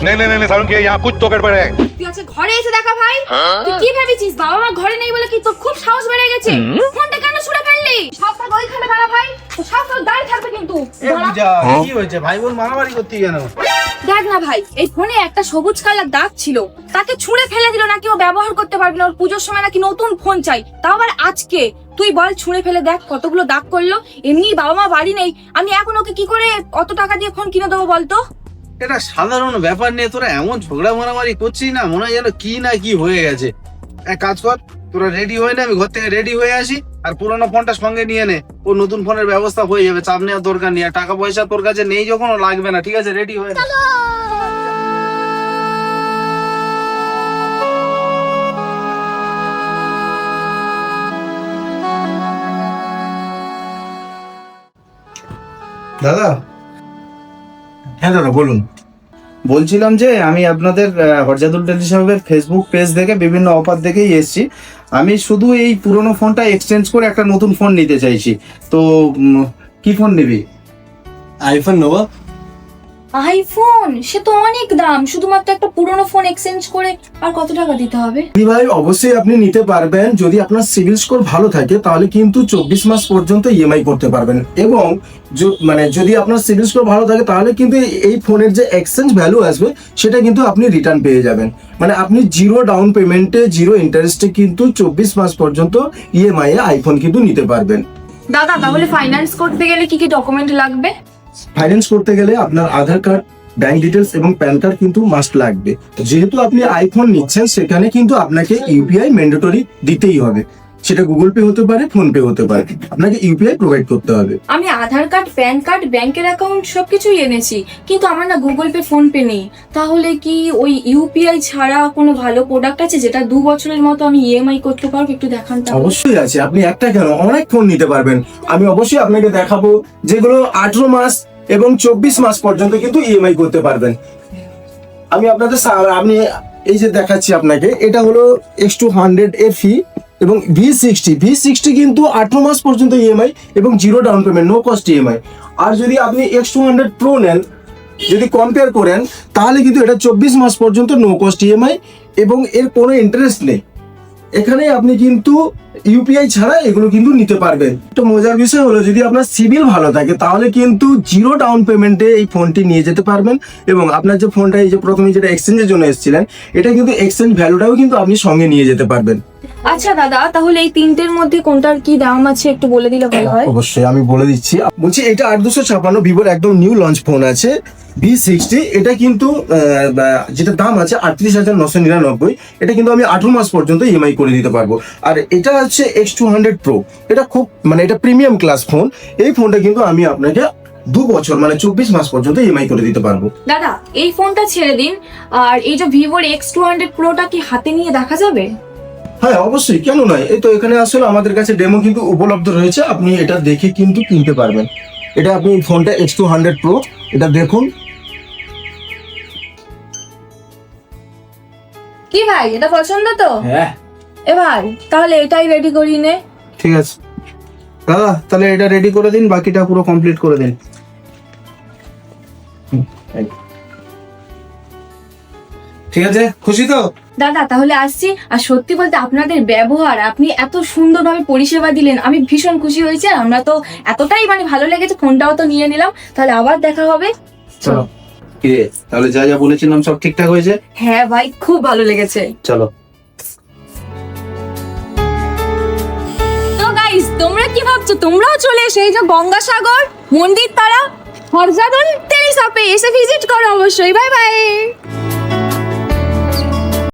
नहीं नहीं नहीं सारुण के यहाँ कुछ तो गड़बड़ है। তুই আজকে ঘরে এসে দেখা ভাই, তুই কি ভেবেছিস বাবা মা ঘরে নেই বলে কি তোর খুব সাহস বেড়ে গেছে? ফোনটা কেন ছুঁড়ে ফেললি? সবটা ওইখানে দাঁড়া ভাই, তো সব দাঁড়িয়ে থাকবে কিন্তু। কি হয়েছে ভাই বোন মারামারি করতে কেন? দেখ না ভাই, এই ফোনে একটা সবুজ কালার দাগ ছিল, তাকে ছুঁড়ে ফেলে দিল নাকি ও ব্যবহার করতে পারবে না, ওর পুজোর সময় নাকি নতুন ফোন চাই, তাও আবার আজকে। তুই বল ছুঁড়ে ফেলে দেখ কতগুলো দাগ করলো। এমনি বাবা মা বাড়ি নেই, আমি এখন ওকে কি করে অত টাকা দিয়ে ফোন কিনে দেবো বলতো? এটা সাধারণ ব্যাপার নিয়ে তোরা এমন ঝগড়া মারামারি করছিস না, মনে হয় যেন কি না কি হয়ে গেছে। এক কাজ কর, তোরা রেডি হয়ে নে, আমি ঘর থেকে রেডি হয়ে আসি, আর পুরোনো ফোনটা সঙ্গে নিয়ে নে। ও নতুন ফোনের ব্যবস্থা হয়ে যাবে, চাপ নেওয়ার দরকার নেই। আর টাকা পয়সা তোর কাছে নেই যখন, ও লাগবে না, ঠিক আছে? রেডি হয়ে নে। দাদা, হ্যাঁ দাদা বলুন। বলছিলাম যে আমি আপনাদের হরজাদুল টেলিশপের ফেসবুক পেজ দেখে বিভিন্ন অফার দেখেই এসেছি। আমি শুধু এই পুরোনো ফোনটা এক্সচেঞ্জ করে একটা নতুন ফোন নিতে চাইছি। তো কি ফোন নিবি? আইফোন নেবো। আইফোন? সে তো অনেক দাম, শুধুমাত্র একটা পুরনো ফোন এক্সচেঞ্জ করে আর কত টাকা দিতে হবে? ভাই অবশ্যই আপনি নিতে পারবেন, যদি আপনার সিভিল স্কোর ভালো থাকে তাহলে কিন্তু 24 মাস পর্যন্ত ইএমআই করতে পারবেন। এবং যদি আপনার সিভিল স্কোর ভালো থাকে তাহলে কিন্তু এই ফোনের যে এক্সচেঞ্জ ভ্যালু আসবে সেটা কিন্তু আপনি রিটার্ন পেয়ে যাবেন। মানে আপনি জিরো ডাউন পেমেন্টে, জিরো ইন্টারেস্টে কিন্তু 24 মাস পর্যন্ত ইএমআই এ আইফোন কিন্তু নিতে পারবেন। দাদা তাহলে ফাইন্যান্স করতে গেলে কি কি ডকুমেন্ট লাগবে? ফাইন্যান্স করতে গেলে আপনার আধার কার্ড, ব্যাংক ডিটেলস এবং প্যান কার্ড কিন্তু মাস্ট লাগবে। যেহেতু আপনি আইফোন নিচ্ছেন সেখানে কিন্তু আপনাকে ইউপিআই ম্যান্ডেটরি দিতেই হবে। সেটা গুগল পে হতে পারে, ফোন পে হতে পারে, আপনাকে ইউপিআই প্রোভাইড করতে হবে। আমি আধার কার্ড, প্যান কার্ড, ব্যাংকের অ্যাকাউন্ট সবকিছুই এনেছি, কিন্তু আমার না গুগল পে, ফোন পে নেই। তাহলে কি ওই ইউপিআই ছাড়া কোনো ভালো প্রোডাক্ট আছে যেটা 2 বছরের মতো আমি ইএমআই করতে পারবো? একটু দেখান তো। অবশ্যই আছে, আপনি একটা কেন অনেক ফোন নিতে পারবেন। আমি অবশ্যই আপনাকে দেখাবো যেগুলো 18 মাস এবং 24 মাস পর্যন্ত কিন্তু ইএমআই করতে পারবেন। আমি আপনি এই যে দেখাচ্ছি আপনাকে, এটা হলো X200 FE এবং V60 কিন্তু 18 মাস পর্যন্ত ইএমআই এবং zero down payment, no cost EMI. আর যদি আপনি X200 Pro নেন, যদি কম্পেয়ার করেন তাহলে কিন্তু এটা 24 মাস পর্যন্ত নো কস্ট ইএমআই এবং এর কোনো ইন্টারেস্ট নেই। এখানে আপনি কিন্তু ইউপিআই ছাড়া এগুলো কিন্তু নিতে পারবেন। তো মজার বিষয় হলো যদি আপনার সিভিল ভালো থাকে তাহলে কিন্তু জিরো ডাউন পেমেন্টে এই ফোনটি নিয়ে যেতে পারবেন। এবং আপনার যে ফোনটা এই যে প্রথমে যেটা এক্সচেঞ্জের জন্য এসেছিলেন, এটা কিন্তু এক্সচেঞ্জ ভ্যালুটাও কিন্তু আপনি সঙ্গে নিয়ে যেতে পারবেন। আচ্ছা দাদা, তাহলে এই তিনটের মধ্যে কোনটার কি দাম আছে একটু বলে দিলে ভালো হয়। অবশ্যই আমি বলে দিচ্ছি। বলছি এটা 8256 ভিভোর একদম নিউ লঞ্চ ফোন আছে V60। এটা কিন্তু যেটা দাম আছে 38,999। এটা কিন্তু আমি 18 মাস পর্যন্ত ইএমআই করে দিতে পারবো। আর এটা হচ্ছে X200 Pro, এটা খুব এটা প্রিমিয়াম ক্লাস ফোন। এই ফোনটা কিন্তু আমি আপনাকে 2 বছর 24 মাস পর্যন্ত ইএমআই করে দিতে পারবো। দাদা এই ফোনটা ছেড়ে দিন, আর এই যে ভিভোর X200 Proটা কি হাতে নিয়ে দেখা যাবে? হ্যাঁ অবশ্যই, কেন নয়। এই তো এখানে আসলে আমাদের কাছে ডেমো কিন্তু উপলব্ধ রয়েছে, আপনি এটা দেখে কিন্তু কিনতে পারবেন। এটা আপনি ফোনটা X200 Pro, এটা দেখুন। কি ভাই এটা পছন্দ তো? হ্যাঁ এ ভাই তাহলে এটাই রেডি করি নে। ঠিক আছে দাদা, তাহলে এটা রেডি করে দিন, বাকিটা পুরো কমপ্লিট করে দিন। ঠিক আছে, খুশি তো? দাদা তাহলে আসছি। আর সত্যি বলতে আপনাদের ব্যবহার, আপনি এত সুন্দরভাবে পরিষেবা দিলেন, আমি ভীষণ খুশি হয়েছি। আর আমরা তো এতটাই ভালো লেগেছে, ফোনটাও তো নিয়ে নিলাম। তাহলে আবার দেখা হবে। চলো। কি রে, তাহলে যা যা বলেছিলাম সব ঠিকঠাক হয়েছে? হ্যাঁ ভাই, খুব ভালো লেগেছে। চলো। তো গাইস, তোমরা কি ভাবছো? তোমরাও চলে এসে এই যে গঙ্গাসাগর, মন্দির তারা, হরজাদুল টেলিশপে এসে ভিজিট করো অবশ্যই। Bye bye.